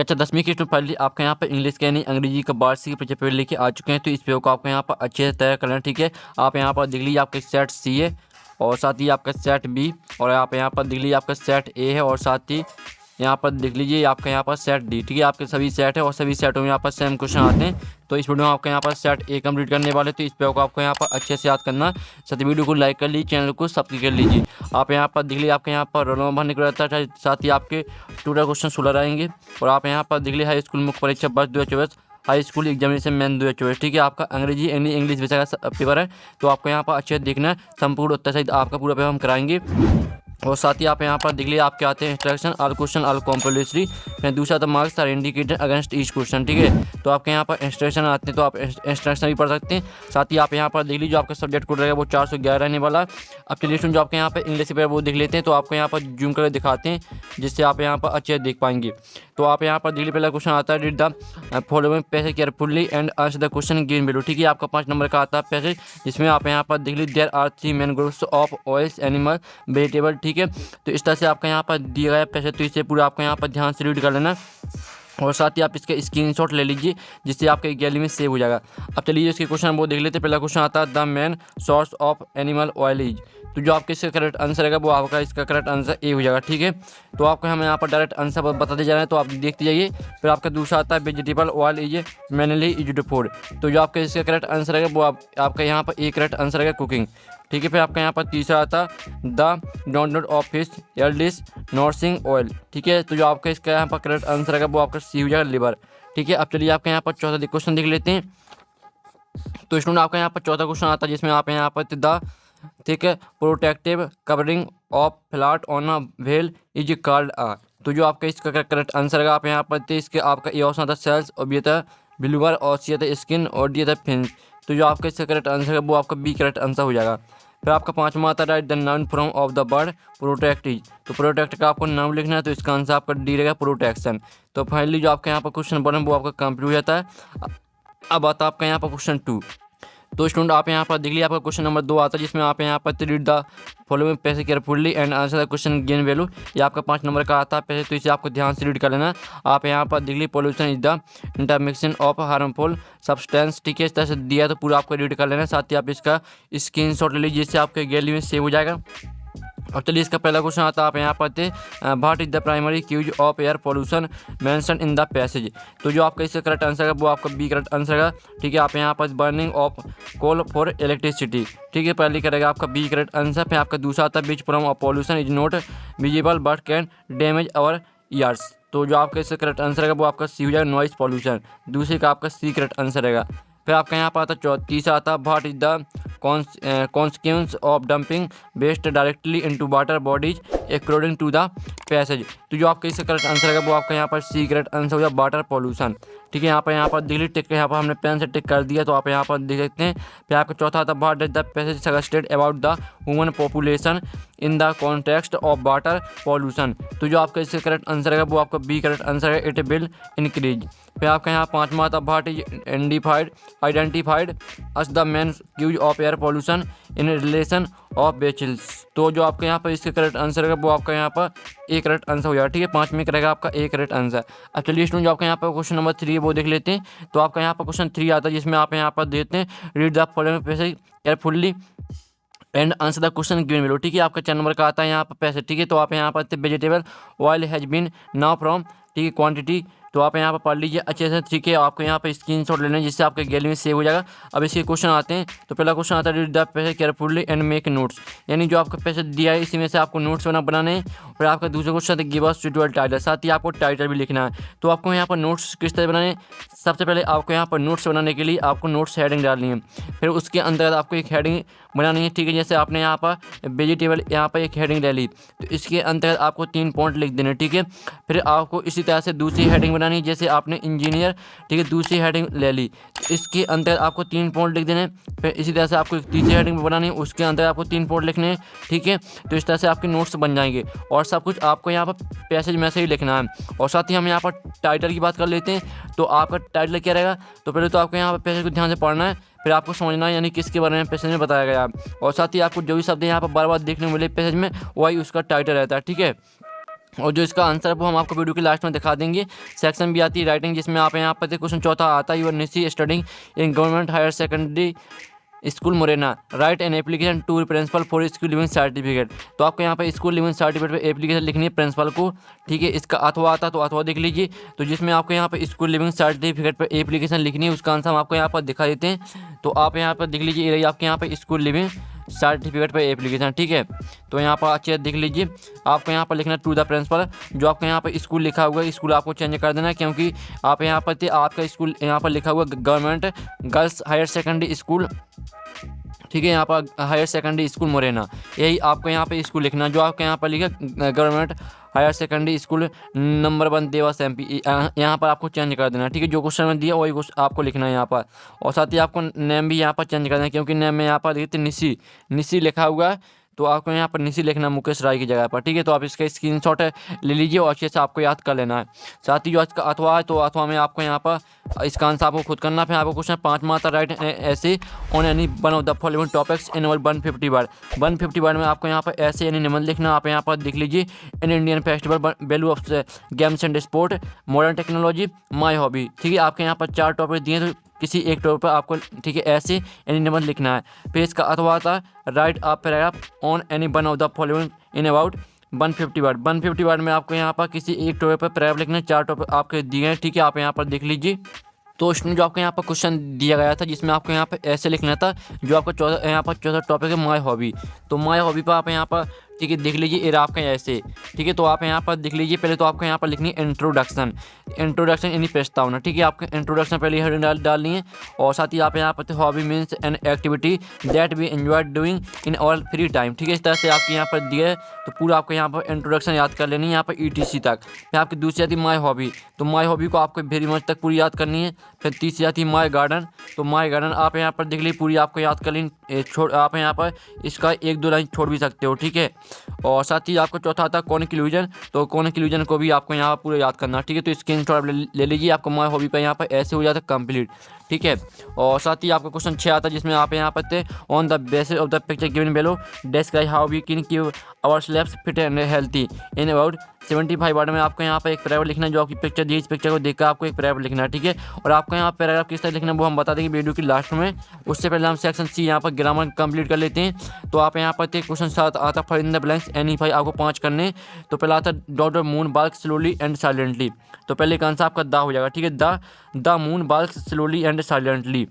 कक्षा 10वीं की स्टूडेंट फाइनली आपका यहाँ पर इंग्लिश के यानी अंग्रेजी का वार्षिक परिचय पेपर लेके आ चुके हैं। तो इस पेपर को आपको यहाँ पर अच्छे से तैयार करना है, ठीक है। आप यहाँ पर देख लीजिए आपका सेट सी है और साथ ही आपका सेट बी, और आप यहाँ पर देख लीजिए आपका सेट ए है, और साथ ही यहाँ पर देख लीजिए आपका यहाँ पर सेट डी, ठीक है। आपके सभी सेट है और सभी सेटों में यहाँ पर सेम क्वेश्चन आते हैं। तो इस वीडियो में आपका यहाँ पर सेट ए कंप्लीट करने वाले, तो इस पेपर को आपको यहाँ पर अच्छे से याद करना। साथ ही वीडियो को लाइक कर लीजिए, चैनल को सब्सक्राइब कर लीजिए। आप यहाँ पर देख लीजिए आपके यहाँ पर रोल नंबर भरने को रहता है, साथ ही आपके टोटल क्वेश्चन 16 रहेंगे। और आप यहाँ पर देख लीजिए हाई स्कूल मुख्य परीक्षा वर्ष 2024 हाई स्कूल एग्जामिनेशन मैन 2024, ठीक है। आपका अंग्रेजी इंग्लिश विषय का पेपर है, तो आपको यहाँ पर अच्छे से देखना। संपूर्ण उत्तर सहित आपका पूरा पेपर हम कराएंगे। और साथ ही आप यहाँ पर देख लीजिए आपके आते हैं instruction all question all compulsory, फिर दूसरा तो marks are indicated against each question, ठीक है। तो आपके यहाँ पर इंस्ट्रक्शन आते हैं, तो आप इंस्ट्रक्शन भी पढ़ सकते हैं। साथ ही आप यहाँ पर देख लीजिए जो आपका सब्जेक्ट कोड रहेगा वो 411 रहने वाला। अब चलिए जो आपके यहाँ पर इंग्लिश पेपर वो देख लेते हैं। तो आपको यहाँ पर जूम करके दिखाते हैं, जिससे आप यहाँ पर अच्छे देख पाएंगे। तो आप यहाँ पर देख लीजिए पहला क्वेश्चन आता है, read the following passage carefully and answer the question given below, ठीक है। आपका 5 नंबर का आता है पैसेज, जिसमें आप यहाँ पर देख लीजिए there are 3 main groups of oils animal vegetable, ठीक है। तो इस तरह से आपका यहाँ पर दिया गया पैसेज, तो इसे पूरा आपको यहाँ पर ध्यान से रीड कर लेना। और साथ ही आप इसके स्क्रीनशॉट ले लीजिए, जिससे आपके गैलरी में सेव हो जाएगा। अब चलिए इसके क्वेश्चन वो देख लेते हैं। पहला क्वेश्चन आता है the main source of animal oil is, तो जो आपके इसका करेक्ट आंसर रहेगा वो आपका इसका करेक्ट आंसर ए हो जाएगा, ठीक है। तो आपको हमें यहाँ पर डायरेक्ट आंसर बताते जा रहे हैं, तो आप देखते जाइए। फिर आपका दूसरा आता है vegetable oil is mainly used food, तो जो आपका इसका करेक्ट आंसर रहेगा वो आपका यहाँ पर ए करेक्ट आंसर रहेगा कुकिंग, ठीक है। फिर आपका यहाँ पर तीसरा आता द डोंट ऑफ फिश एल्डिस नॉर्सिंग ऑयल, ठीक है। तो जो आपका इसका यहाँ पर करेक्ट आंसर रहेगा वो आपका सी हो जाएगा लिवर, ठीक है। अब चलिए आपका यहाँ पर चौथा क्वेश्चन देख लेते हैं। तो स्टूडेंट आपका यहाँ पर चौथा क्वेश्चन आता है, जिसमें आप यहाँ पर द ठीक है protective covering of flat on a whale is called a, तो जो आपका इसका करेक्ट आंसर रहेगा आप यहाँ पर इसके आपका ए ऑप्शन आता सेल्स, और बी था बिल्वर, और सी था स्किन, और डी था फिन। तो जो आपका इसका करेक्ट आंसर है वो आपका बी करेक्ट आंसर हो जाएगा। फिर आपका पांचवा आता है right the noun form of the word protect is, तो प्रोटेक्ट का आपको नाम लिखना है, तो इसका आंसर आपका डी रहेगा प्रोटेक्शन। तो फाइनली जो आपका यहाँ पर क्वेश्चन नंबर वो आपका कंप्लीट हो जाता है। अब आता है आपका यहाँ पर क्वेश्चन 2। तो स्टूडेंट आप यहाँ पर देख लीजिए आपका क्वेश्चन नंबर 2 आता है, जिसमें आप यहाँ पर read the following passage carefully and answer the question given value, ये आपका 5 नंबर का आता है पैसेज, तो इसे आपको ध्यान से रीड कर लेना। आप यहाँ पर देख लीजिए pollution is the intermixing of harmful substance, ठीक है। इस तरह से दिया तो पूरा आपको रीड कर लेना। साथ ही आप इसका स्क्रीनशॉट ले लीजिए, जिससे आपके गैलरी में सेव हो जाएगा। और चलिए इसका पहला क्वेश्चन आता है, आप यहाँ पढ़ते what is the primary cause of air pollution mention in the passage, तो जो आपका इसका करेक्ट आंसर है वो आपका बी करेक्ट आंसर है, ठीक है। आप यहाँ पर burning of coal for electricity, ठीक है, पहले करेगा आपका बी करेक्ट आंसर। फिर आपका दूसरा आता है which form of pollution is not visible but can damage our ears, तो जो आपका इसका करेक्ट आंसर है वो आपका सी हो जाएगा नॉइस पॉल्यूशन, दूसरे का आपका सी करेक्ट आंसर रहेगा। फिर आपका यहाँ पर आता है तीसरा आता है what is the consequence of dumping waste directly into water bodies according to the passage, तो जो आपका इसका करेक्ट आंसर है वो आपका यहाँ पर सी करेक्ट आंसर हो जाए वाटर पॉल्यूशन, ठीक है। यहाँ पर दिल्ली टिक यहाँ पर हमने पेन से टिक कर दिया, तो आप यहाँ पर देख सकते हैं। फिर आपका चौथा आता है what does the passage suggested about the human population in the context of water pollution, तो जो आपका इसका करेक्ट आंसर है वो आपका बी करेक्ट आंसर है इट विल इंक्रीज। फिर आपका यहाँ पाँचवा आता what is identified as the main cause of air pollution in relation of vehicles, तो जो आपके यहाँ पर इसका करेक्ट आंसर है वो आपका यहाँ पर ए करेक्ट आंसर हो जाएगा, ठीक है। 5 में करेगा आपका ए करेक्ट आंसर। अब चलिए स्टूडेंट जो आपका यहाँ पर क्वेश्चन नंबर 3 है वो देख लेते हैं। तो आपका यहाँ पर क्वेश्चन 3 आता है, जिसमें आप यहाँ पर देते हैं read the following passage carefully and answer the question given below, ठीक है। आपका 4 नंबर का आता है यहाँ पर पैसे, ठीक है। तो आप यहाँ पर vegetable oil has been now from, ठीक है, क्वांटिटी, तो आप यहाँ पर पढ़ लीजिए अच्छे से, ठीक है। आपको यहाँ पर स्क्रीनशॉट लेना है, जिससे आपके गैलरी में सेव हो जाएगा। अब इसके क्वेश्चन आते हैं। तो पहला क्वेश्चन आता है read the passage carefully and make notes, यानी जो आपका पैसेज दिया है इसी में से आपको नोट्स बनाने हैं। और आपका दूसरा क्वेश्चन आता है गिव अस सुटेबल टाइटल, साथ ही आपको टाइटल भी लिखना है। तो आपको यहाँ पर नोट्स किस तरह बनाने, सबसे पहले आपको यहाँ पर नोट्स बनाने के लिए आपको नोट्स हेडिंग डालनी है, फिर उसके अंदर आपको एक हेडिंग बनानी है, ठीक है। जैसे आपने यहाँ पर वेजिटेबल यहाँ पर एक हेडिंग ले ली, तो इसके अंतर्गत आपको 3 पॉइंट लिख देने, ठीक है। फिर आपको इसी तरह से दूसरी हेडिंग बनानी है, जैसे आपने इंजीनियर, ठीक है, दूसरी हेडिंग ले ली, तो इसके अंदर आपको 3 पॉइंट लिख देने। फिर इसी तरह से आपको तीसरी हेडिंग बनानी है, उसके अंदर आपको 3 पॉइंट लिखने हैं, ठीक है। तो इस तरह से आपके नोट्स बन जाएंगे, और सब कुछ आपको यहाँ पर पैसेज में से ही लिखना है। और साथ ही हम यहाँ पर टाइटल की बात कर लेते हैं। तो आपका टाइटल क्या रहेगा, तो पहले तो आपको यहाँ पर पैसेज को ध्यान से पढ़ना है, फिर आपको समझना है यानी किसके बारे में पैसेज में बताया गया है। और साथ ही आपको जो भी शब्द यहाँ पर बार बार देखने को मिले पैसेज में, वही उसका टाइटल रहता है, ठीक है। और जो इसका आंसर है वो हम आपको वीडियो के लास्ट में दिखा देंगे। सेक्शन भी आती है राइटिंग, जिसमें आप यहाँ पर क्वेश्चन चौथा आता है, you are Nishi studying in government higher secondary school Morena, write an application to principal for school leaving certificate. तो आपको यहाँ पर स्कूल लिविंग सर्टिफिकेट पे एप्लीकेशन लिखनी है प्रिंसिपल को, ठीक है। इसका अथवा आता है तो अथवा देख लीजिए। तो जिसमें आपको यहाँ पर स्कूल लिविंग सर्टिफिकेट पर एप्लीकेशन लिखनी है, उसका आंसर हम आपको यहाँ पर दिखा देते हैं। तो आप यहाँ पर देख लीजिए, ये रही आपके यहाँ पर स्कूल लिविंग सर्टिफिकेट पर एप्लीकेशन, ठीक है। तो यहाँ पर अच्छे देख लीजिए, आपको यहाँ पर लिखना टू द प्रिंसिपल। जो आपको यहाँ पर स्कूल लिखा हुआ है, स्कूल आपको चेंज कर देना है, क्योंकि आप यहाँ पर थे आपका स्कूल यहाँ पर लिखा हुआ government girls higher secondary school, ठीक है। यहाँ पर हायर सेकेंडरी स्कूल मोरेना, यही आपको यहाँ पे स्कूल लिखना है। जो आपके यहाँ पर लिखा government higher secondary school number 1 Dewas MP, यहाँ पर आपको चेंज कर देना, ठीक है। जो क्वेश्चन में दिया वही क्वेश्चन आपको लिखना है यहाँ पर। और साथ ही आपको नेम भी यहाँ पर चेंज कर देना, क्योंकि नेम में यहाँ पर देखते निशी लिखा हुआ है, तो आपको यहाँ पर निशी लिखना मुकेश राय की जगह पर, ठीक है। तो आप इसका स्क्रीनशॉट ले लीजिए और अच्छे से आपको याद कर लेना है। साथ ही जो इसका अथवा है, तो अथवा में आपको यहाँ पर इसका आंसर आपको खुद करना है। फिर आपको क्वेश्चन 5 माता राइट ऐसे on any one of the following topics in 150 word. 150 word में आपको यहाँ पर ऐसे यानी निबंध लिखना। आप यहाँ पर देख लीजिए, in Indian festival, value of games and sport, modern technology, my hobby, ठीक है। आपके यहाँ पर 4 टॉपिक दिए, तो किसी एक टॉपिक पर आपको, ठीक है, ऐसे यानी निबंध लिखना है। फिर इसका अथवा आता है right a paragraph on any one of the following in about 150 word. 150 word में आपको यहाँ पर किसी एक टॉपिक पर पैराग्राफ लिखना है। 4 टॉपिक आपके दिए हैं, ठीक है। आप यहाँ पर देख लीजिए। तो इसमें जो आपको यहाँ पर क्वेश्चन दिया गया था, जिसमें आपको यहाँ पर ऐसे लिखना था, जो आपका यहाँ पर चौथा टॉपिक है माई हॉबी। तो माई हॉबी पर आप यहाँ पर, ठीक है, देख लीजिए, ये आपका ऐसे, ठीक है। तो आप यहाँ पर देख लीजिए, पहले तो आपको यहाँ पर लिखनी है इंट्रोडक्शन यानी प्रस्तावना, ठीक है। आपको इंट्रोडक्शन पहले हेडिंग डालनी है। और साथ ही आप यहाँ पर hobby means an activity that we enjoy doing in our free time, ठीक है। इस तरह से आपके यहाँ पर दिया है। तो पूरा आपको यहाँ पर इंट्रोडक्शन याद कर लेनी है, यहाँ पर ETC तक। फिर आपकी दूसरी आती है माई हॉबी। तो माई हॉबी को आपको वेरी मच तक पूरी याद करनी है। फिर तीसरी आती है माई गार्डन। तो माई गार्डन आप यहाँ पर देख लीजिए, पूरी आपको याद कर लेनी। आप यहाँ पर इसका 1-2 लाइन छोड़ भी सकते हो, ठीक है। और साथ ही आपको चौथा आता है कॉन्क्लूजन। तो कॉन्क्लूजन को भी आपको यहाँ पर पूरा याद करना, ठीक है। तो स्क्रीनशॉट ले लीजिए, आपको माई हॉबी पर यहाँ पर ऐसे हो जाता है कंप्लीट, ठीक है। और साथ ही आपका क्वेश्चन 6 आता है, जिसमें आप यहाँ पर थे on the basis of the picture given below describe how we can keep ourselves fit and healthy in about 75 word में आपको यहाँ पर एक पैराग्राफ लिखना है। जो आपकी पिक्चर दी, इस पिक्चर को देखकर आपको एक पैराग्राफ लिखना है, ठीक है। और आपको यहाँ पैराग्राफ किस तरह लिखना है वो हम बता देंगे वीडियो की लास्ट में। उससे पहले हम सेक्शन C यहाँ पर ग्रामर कंप्लीट कर लेते हैं। तो आप यहाँ पर थे क्वेश्चन 7 आता fill in the blanks any 5, आपको 5 करने। तो पहला आता डॉट मून बाल्क स्लोली एंड साइलेंटली। तो पहले का आंसर आपका द हो जाएगा, ठीक है। द मून बाल्क स्लोली एंड साइलेंटली।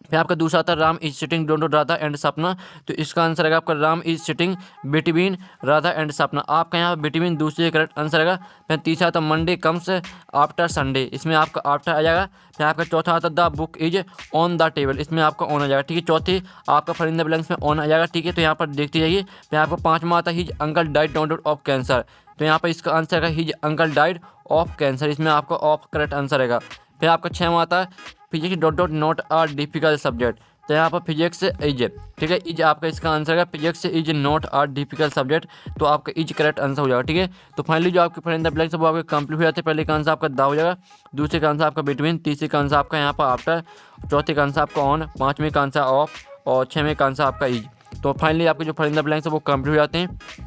फिर आपका दूसरा आता है Ram is sitting don't Radha and सपना। तो इसका आंसर रहेगा आपका Ram is sitting between Radha and सपना। आपका यहाँ बिटवीन दूसरे करेक्ट आंसर रहेगा। फिर तीसरा आता मंडे कम्स आफ्टर संडे, इसमें आपका आफ्टर आ जाएगा। फिर आपका चौथा आता the book is on the table, इसमें आपका ऑन आ जाएगा, ठीक है। चौथे आपका फिल इन द ब्लैंक्स में ऑन आ जाएगा, ठीक है। तो यहाँ पर देखते जाइए। फिर आपका पाँचवा आता his uncle died don't of cancer. तो यहाँ पर इसका आंसर रहेगा his uncle died of cancer, इसमें आपका ऑफ करेक्ट आंसर रहेगा। फिर आपका 6वां आता है physics dot not a difficult subject. तो यहाँ पर फिजिक्स इज, ठीक है, इज आपका इसका आंसर है physics is not a difficult subject. तो आपका इज करेक्ट आंसर हो जाएगा, ठीक है। तो फाइनली जो आपके फिल इन द ब्लैंक्स वो आपके कंप्लीट हो जाते हैं। पहले का आंसर आपका द हो जाएगा, दूसरे का आंसर आपका बिटवीन, तीसरे का आंसर आपका यहाँ पर आफ्टर, चौथे का आंसर आपका ऑन, पाँचवें का आंसर ऑफ और 6वें का आंसर आपका इज। तो फाइनली आपके जो फिल इन द ब्लैंक्स है वो कंप्लीट हो जाते हैं।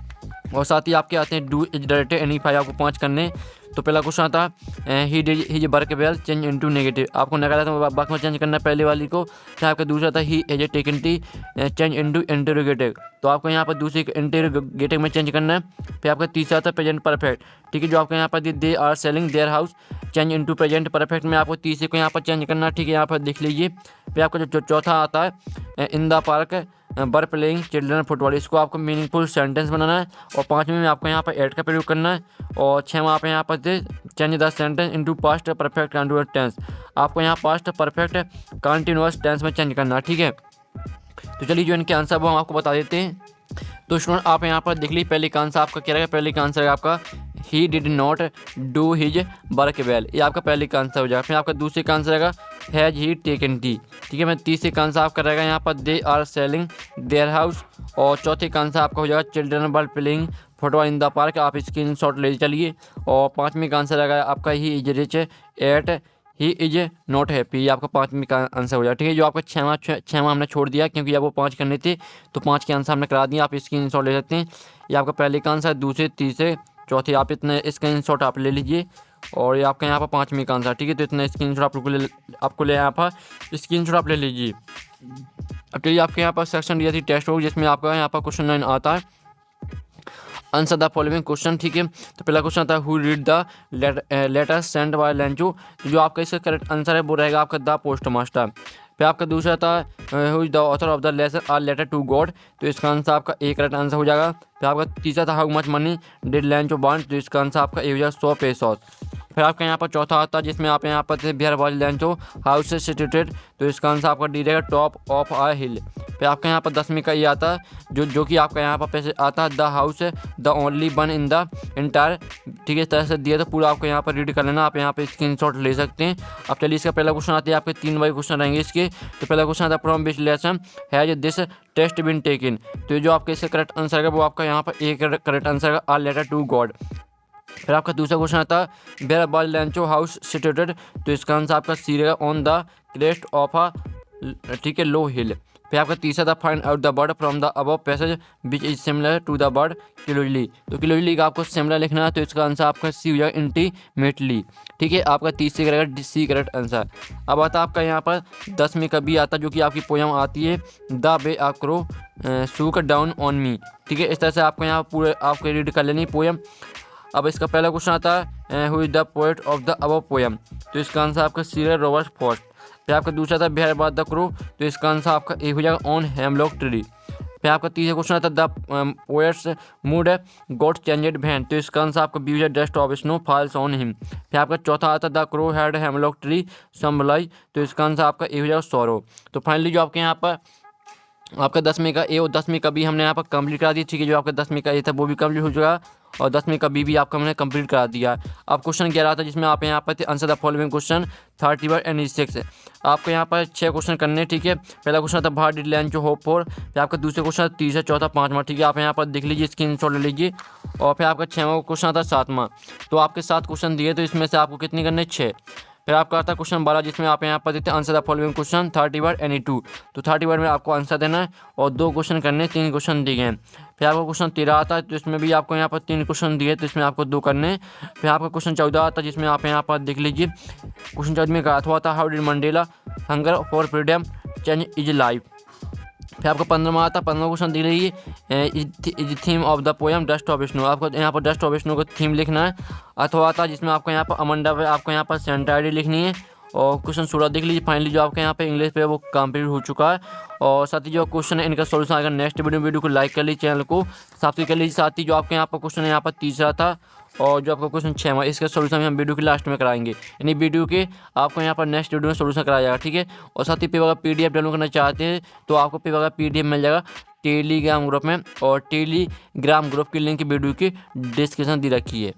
और साथ ही आपके आते हैं डू इज डायरेक्टेड एनी 5, आपको 5 करने। तो पहला क्वेश्चन आता है he did his work well change into negative, आपको नकारात्मक वाक्य में चेंज करना है पहले वाली को। फिर आपका दूसरा आता है he has taken T change into interrogative, तो आपको यहाँ पर दूसरे इंटरोगेटिव में चेंज करना है। फिर आपका तीसरा आता है प्रेजेंट परफेक्ट, ठीक है। जो आपको यहाँ पर they are selling their house change into present perfect में आपको तीसरे को यहाँ पर चेंज करना है, ठीक है। यहाँ पर देख लीजिए। फिर आपका जो चौथा आता है इन द पार्क बर प्लेइंग चिल्ड्रन फुटबॉल, इसको आपको मीनिंगफुल सेंटेंस बनाना है। और 5वें में आपको यहाँ पर ऐड का प्रयोग करना है। और 6वां आप यहाँ पर change the sentence into past perfect continuous tense, आपको यहाँ पास्ट परफेक्ट कंटिन्यूअस टेंस में चेंज करना है, ठीक है। तो चलिए जो इनके आंसर वो हम आपको बता देते हैं। तो स्टूडेंट आप यहाँ पर देख लीजिए, पहले का आंसर आपका क्या रहेगा। पहले का आंसर है आपका he did not do his work well, ये आपका पहले का आंसर हो जाएगा। फिर आपका दूसरे का आंसर रहेगा हैज ही टेकन टी, ठीक है। मैं तीसरे का आंसर आपका रहेगा यहाँ पर they are selling their house. और चौथे का आंसर आपका हो जाएगा children were playing football in the park, आप स्क्रीनशॉट ले चलिए। और 5वें का आंसर रहेगा आपका he is rich yet he is not happy, आपका 5वें का आंसर हो जाएगा, ठीक है। जो आपका 6वां हमने छोड़ दिया क्योंकि आपको 5 करने थे, तो 5 के आंसर हमने करा दिए, आप स्क्रीनशॉट ले सकते हैं। ये आपका पहले का आंसर, दूसरे, तीसरे, चौथी आप इतने स्क्रीनशॉट आप ले लीजिए और ये आपका यहाँ पर 5वीं का आंसर, ठीक है। तो इतने स्क्रीनशॉट आपको ले यहाँ पर स्क्रीनशॉट आप ले लीजिए। अब चलिए आपके यहाँ पर सेक्शन दिया थी टेक्स्ट बुक, जिसमें आपका यहाँ पर क्वेश्चन 9 आता है, आंसर द फॉलोइंग क्वेश्चन, ठीक है। तो पहला क्वेश्चन आता है who read the letter send by Lencho, जो आपका इसका करेक्ट आंसर है वो रहेगा आपका द पोस्ट मास्टर। फिर आपका दूसरा था who is the author of the letter to God, तो इसका आंसर आपका ए करेक्ट आंसर हो जाएगा। फिर आपका तीसरा था how much money did Lencho want, तो इसका आंसर आपका ए हो जाएगा 100 पेसोस। फिर आपका यहाँ पर चौथा आता है जिसमें आप यहाँ पर Bihar was Lencho house situated, तो इसका आंसर आपका डी रहेगा टॉप ऑफ आ हिल। फिर आपके यहाँ पर 10वीं का ये आता है जो कि आपका यहाँ पर पैसे आता है the house the only one in the entire, ठीक है। इस तरह से दिया तो पूरा आपको यहाँ पर रीड कर लेना, आप यहाँ पे स्क्रीनशॉट ले सकते हैं। अब चलिए इसका पहला क्वेश्चन आता है, आपके 3 बाई क्वेश्चन रहेंगे इसके। तो पहला क्वेश्चन आता है from which lesson has this test been taken, तो जो आपका इसका करेक्ट आंसर है वो आपका यहाँ पर एक करेक्ट आंसर है आ लेटर टू गॉड। फिर आपका दूसरा क्वेश्चन आता है where was Lencho house situated, तो इसका आंसर आपका सी रहेगा on the crest of a, ठीक है, लो हिल। फिर आपका तीसरा था find out the word from the above passage which is similar to the word closely, तो क्लोजली का आपको सिमिलर लिखना है, तो इसका आंसर आपका सी हो जाएगा इंटीमेटली, ठीक है। आपका तीसरे का रहेगा सी करेक्ट आंसर। अब आता है आपका यहाँ पर 10वीं का भी आता है जो कि आपकी पोयम आती है the way a crow shook down on me, ठीक है। इस तरह से आपको यहाँ पूरे आपको रीड कर लेनी पोयम। अब इसका पहला क्वेश्चन आता है who is the poet of the above poem, तो इसका आंसर आपका सी है रॉबर्ट फ्रॉस्ट। फिर आपका दूसरा था बिहार बात द क्रो, तो इसका आंसर आपका ए हो जाएगा ऑन हेमलॉक ट्री। फिर आपका तीसरा क्वेश्चन आता है the poet's mood got changed when, तो इसका आंसर आपका बी हो जाएगा dust of snow falls on him. फिर आपका चौथा आता है the crow had hemlock tree सम्बलाई, तो इसका आंसर आपका ए हो जाएगा सौरो। तो फाइनली जो आपके यहाँ पर आपका 10वीं का ए और 10वीं का बी हमने यहाँ पर कंप्लीट करा दिया, ठीक है। जो आपका 10वीं का ए था वो भी कंप्लीट हो चुका और 10वीं का बी भी आपका हमने कंप्लीट करा दिया। अब क्वेश्चन 11 था जिसमें आप यहाँ पर answer the following question 31 and 6, आपको यहाँ पर 6 क्वेश्चन करने, ठीक है। पहला क्वेश्चन था बाहर डिड लेंचो होप फॉर, फिर आपका दूसरा क्वेश्चन तीसरा चौथा 5वां, ठीक है। आप यहाँ पर देख लीजिए स्क्रीनशॉट ले लीजिए। और फिर आपका 6वां क्वेश्चन आता है 7वां, तो आपके 7 क्वेश्चन दिए, तो इसमें से आपको कितने करने 6। फिर आपका आता है क्वेश्चन 12 जिसमें आप यहाँ पर देते हैं answer the following question 31 and 2, तो 31 में आपको आंसर देना है और 2 क्वेश्चन करने, 3 क्वेश्चन दिए हैं। फिर आपका क्वेश्चन 13 आता है, तो इसमें भी आपको यहाँ पर 3 क्वेश्चन दिए, तो इसमें आपको 2 करने। फिर आपका क्वेश्चन 14 आता है जिसमें आप यहाँ पर देख लीजिए क्वेश्चन 14 में कहा था how did Mandela hunger for freedom change is life. फिर आपका 15वां आता है, 15वां क्वेश्चन दिख लीजिए is theme of the poem dust of snow, आपको यहाँ पर डस्ट ऑफ स्नो का थीम लिखना है। अथवा आता है जिसमें आपको यहाँ पर अमंडा पे आपको यहाँ पर सेंटर आईडी लिखनी है। और क्वेश्चन 16 देख लीजिए फाइनली जो आपके यहाँ पे इंग्लिश पे वो कंप्लीट हो चुका है। और साथ ही जो क्वेश्चन है इनका सोल्यूशन आएगा नेक्स्ट वीडियो को लाइक कर लीजिए, चैनल को सब्सक्राइब कर लीजिए। साथ ही जो आपके यहाँ पर क्वेश्चन है यहाँ पर तीसरा था और जो आपका क्वेश्चन 6वां, इसका सोल्यूशन हम वीडियो के लास्ट में कराएंगे, यानी वीडियो के आपको यहाँ पर नेक्स्ट वीडियो में सोल्यूशन कराया जाएगा, ठीक है। और साथ ही पे अगर PDF डाउनलोड करना चाहते हैं तो आपको पे अगर PDF मिल जाएगा टेलीग्राम ग्रुप में, और टेलीग्राम ग्रुप की लिंक वीडियो की डिस्क्रिप्शन दी रखी है।